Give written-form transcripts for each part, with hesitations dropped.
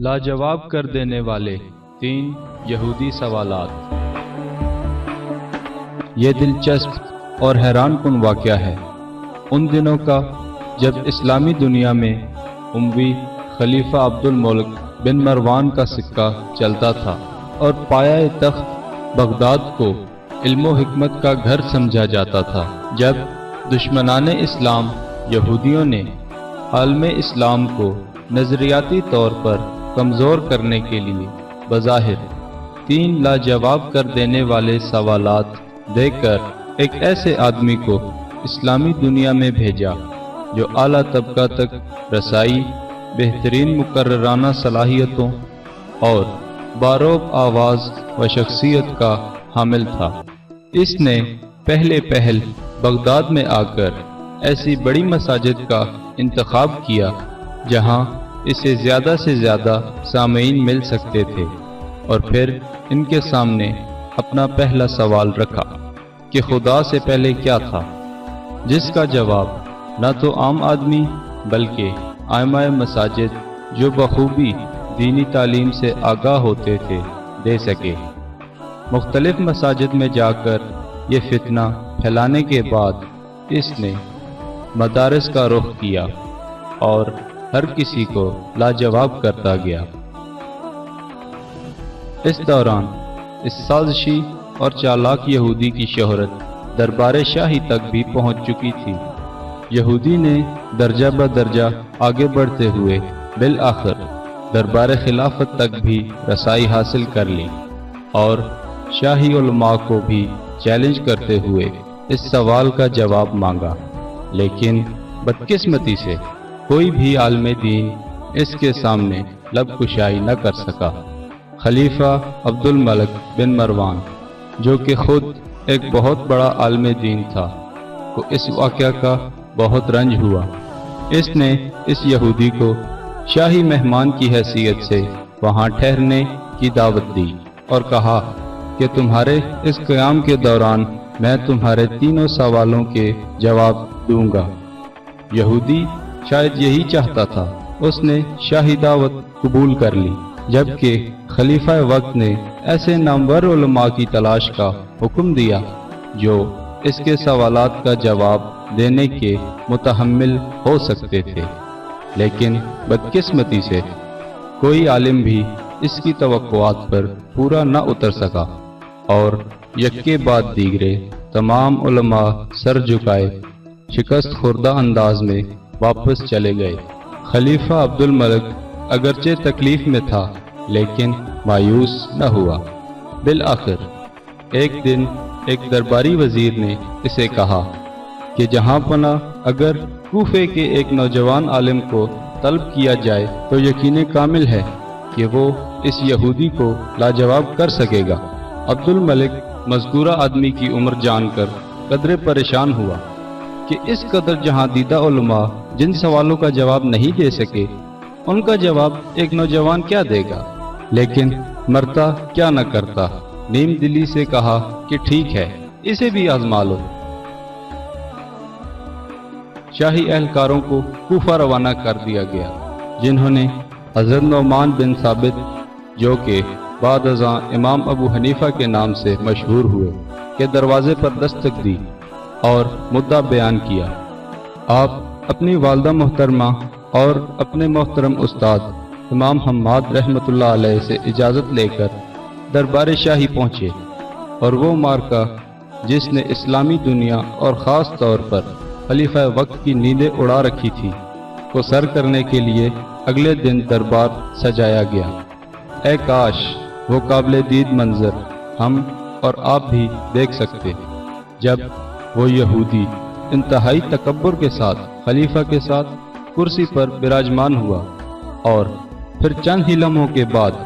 لاجواب کر دینے والے 3 یہودی سوالات۔ یہ دلچسپ اور حیران کن واقعہ ہے ان دنوں کا جب اسلامی دنیا میں اموی خلیفہ عبد الملک بن مروان کا سکہ چلتا تھا اور پایہ تخت بغداد کو علم و حکمت کا گھر سمجھا جاتا تھا۔ جب دشمنان اسلام یہودیوں نے عالم اسلام کو نظریاتی طور پر کمزور کرنے کے لیے بظاہر 3 لاجواب کر دینے والے سوالات دے کر ایک ایسے آدمی کو اسلامی دنیا میں بھیجا جو اعلیٰ طبقہ تک رسائی، بہترین مقررانہ صلاحیتوں اور باروب آواز و شخصیت کا حامل تھا، اس نے پہلے پہل بغداد میں آ کر ایسی بڑی مساجد کا انتخاب کیا جہاں اسے زیادہ سے زیادہ سامعین مل سکتے تھے، اور پھر ان کے سامنے اپنا پہلا سوال رکھا کہ خدا سے پہلے کیا تھا، جس کا جواب نہ تو عام آدمی بلکہ ائمہ مساجد جو بخوبی دینی تعلیم سے آگاہ ہوتے تھے دے سکے۔ مختلف مساجد میں جا کر یہ فتنہ پھیلانے کے بعد اس نے مدارس کا رخ کیا اور ہر کسی کو لاجواب کرتا گیا۔ اس دوران اس سازشی اور چالاک یہودی کی شہرت دربار شاہی تک بھی پہنچ چکی تھی۔ یہودی نے درجہ بدرجہ آگے بڑھتے ہوئے بالآخر دربار خلافت تک بھی رسائی حاصل کر لی اور شاہی علماء کو بھی چیلنج کرتے ہوئے اس سوال کا جواب مانگا، لیکن بدقسمتی سے کوئی بھی عالم دین اس کے سامنے لب کشائی نہ کر سکا۔ خلیفہ عبد الملک بن مروان، جو کہ خود ایک بہت بڑا عالم دین تھا، کو اس واقعہ کا بہت رنج ہوا۔ اس نے اس یہودی کو شاہی مہمان کی حیثیت سے وہاں ٹھہرنے کی دعوت دی اور کہا کہ تمہارے اس قیام کے دوران میں تمہارے 3 سوالوں کے جواب دوں گا۔ یہودی شاید یہی چاہتا تھا، اس نے شاہی دعوت قبول کر لی، جبکہ خلیفہ وقت نے ایسے نامور علماء کی تلاش کا حکم دیا جو اس کے سوالات کا جواب دینے کے متحمل ہو سکتے تھے، لیکن بدقسمتی سے کوئی عالم بھی اس کی توقعات پر پورا نہ اتر سکا اور یکے بعد دیگرے تمام علماء سر جھکائے شکست خوردہ انداز میں واپس چلے گئے۔ خلیفہ عبد الملک اگرچہ تکلیف میں تھا لیکن مایوس نہ ہوا۔ بالآخر ایک دن ایک درباری وزیر نے اسے کہا کہ جہاں پناہ اگر کوفے کے ایک نوجوان عالم کو طلب کیا جائے تو یقین کامل ہے کہ وہ اس یہودی کو لاجواب کر سکے گا۔ عبد الملک مذکورہ آدمی کی عمر جان کر قدرے پریشان ہوا کہ اس قدر جہاں دیدہ علماء جن سوالوں کا جواب نہیں دے سکے ان کا جواب ایک نوجوان کیا دے گا، لیکن مرتا کیا نہ کرتا، نیم دلی سے کہا کہ ٹھیک ہے، اسے بھی آزما لو۔ شاہی اہلکاروں کو کوفہ روانہ کر دیا گیا، جنہوں نے حضرت نعمان بن ثابت، جو کہ بعد ازاں امام ابو حنیفہ کے نام سے مشہور ہوئے، کے دروازے پر دستک دی اور مدعا بیان کیا۔ آپ اپنی والدہ محترمہ اور اپنے محترم استاد امام حماد رحمۃ اللہ علیہ سے اجازت لے کر دربار شاہی پہنچے، اور وہ معرکہ جس نے اسلامی دنیا اور خاص طور پر خلیفہ وقت کی نیندیں اڑا رکھی تھی کو سر کرنے کے لیے اگلے دن دربار سجایا گیا۔ اے کاش وہ قابل دید منظر ہم اور آپ بھی دیکھ سکتے جب وہ یہودی انتہائی تکبر کے ساتھ خلیفہ کے ساتھ کرسی پر براجمان ہوا، اور پھر چند ہی لمحوں کے بعد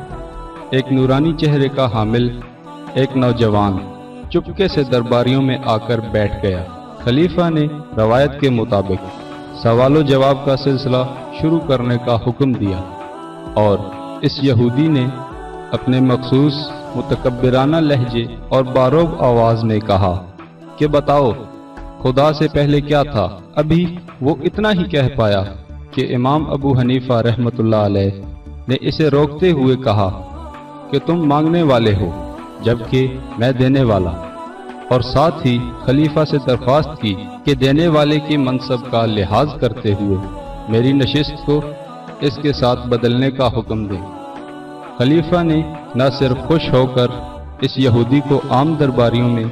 ایک نورانی چہرے کا حامل ایک نوجوان چپکے سے درباریوں میں آ کر بیٹھ گیا۔ خلیفہ نے روایت کے مطابق سوال و جواب کا سلسلہ شروع کرنے کا حکم دیا، اور اس یہودی نے اپنے مخصوص متکبرانہ لہجے اور باروب آواز میں کہا کہ بتاؤ خدا سے پہلے کیا تھا۔ ابھی وہ اتنا ہی کہہ پایا کہ امام ابو حنیفہ رحمۃ اللہ علیہ نے اسے روکتے ہوئے کہا کہ تم مانگنے والے ہو جبکہ میں دینے والا، اور ساتھ ہی خلیفہ سے درخواست کی کہ دینے والے کے منصب کا لحاظ کرتے ہوئے میری نشست کو اس کے ساتھ بدلنے کا حکم دیں۔ خلیفہ نے نہ صرف خوش ہو کر اس یہودی کو عام درباریوں میں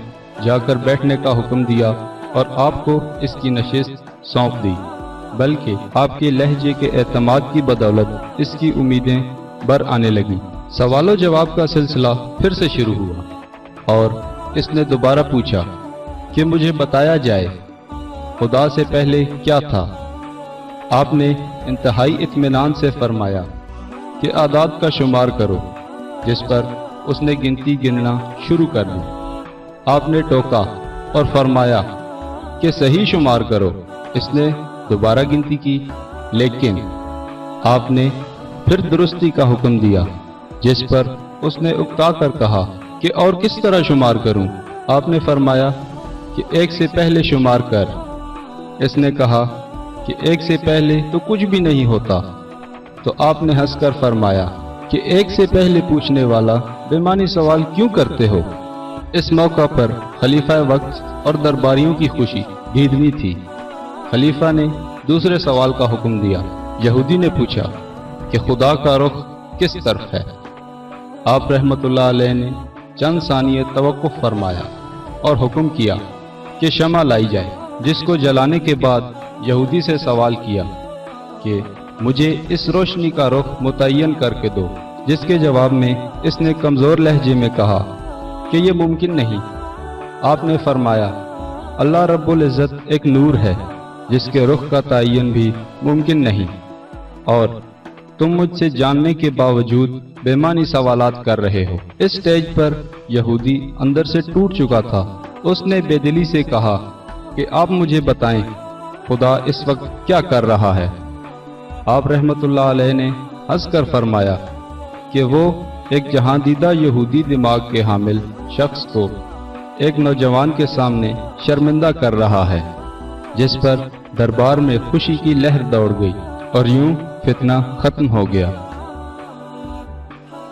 جا کر بیٹھنے کا حکم دیا اور آپ کو اس کی نشست سونپ دی، بلکہ آپ کے لہجے کے اعتماد کی بدولت اس کی امیدیں بر آنے لگیں۔ سوال و جواب کا سلسلہ پھر سے شروع ہوا اور اس نے دوبارہ پوچھا کہ مجھے بتایا جائے خدا سے پہلے کیا تھا؟ آپ نے انتہائی اطمینان سے فرمایا کہ اعداد کا شمار کرو، جس پر اس نے گنتی گننا شروع کر دی۔ آپ نے ٹوکا اور فرمایا کہ صحیح شمار کرو۔ اس نے دوبارہ گنتی کی، لیکن آپ نے پھر درستی کا حکم دیا، جس پر اس نے اکتا کر کہا کہ اور کس طرح شمار کروں؟ آپ نے فرمایا کہ ایک سے پہلے شمار کر۔ اس نے کہا کہ ایک سے پہلے تو کچھ بھی نہیں ہوتا۔ تو آپ نے ہنس کر فرمایا کہ ایک سے پہلے پوچھنے والا بے معنی سوال کیوں کرتے ہو؟ اس موقع پر خلیفہ وقت اور درباریوں کی خوشی بھیدنی تھی۔ خلیفہ نے دوسرے سوال کا حکم دیا۔ یہودی نے پوچھا کہ خدا کا رخ کس طرف ہے؟ آپ رحمت اللہ علیہ نے چند ثانیے توقف فرمایا اور حکم کیا کہ شمع لائی جائے، جس کو جلانے کے بعد یہودی سے سوال کیا کہ مجھے اس روشنی کا رخ متعین کر کے دو، جس کے جواب میں اس نے کمزور لہجے میں کہا کہ یہ ممکن نہیں۔ آپ نے فرمایا اللہ رب العزت ایک نور ہے جس کے رخ کا تعین بھی ممکن نہیں، اور تم مجھ سے جاننے کے باوجود بے معنی سوالات کر رہے ہو۔ اس سٹیج پر یہودی اندر سے ٹوٹ چکا تھا۔ اس نے بے دلی سے کہا کہ آپ مجھے بتائیں خدا اس وقت کیا کر رہا ہے؟ آپ رحمت اللہ علیہ نے ہنس کر فرمایا کہ وہ ایک جہاں دیدہ یہودی دماغ کے حامل شخص کو ایک نوجوان کے سامنے شرمندہ کر رہا ہے، جس پر دربار میں خوشی کی لہر دوڑ گئی اور یوں فتنہ ختم ہو گیا۔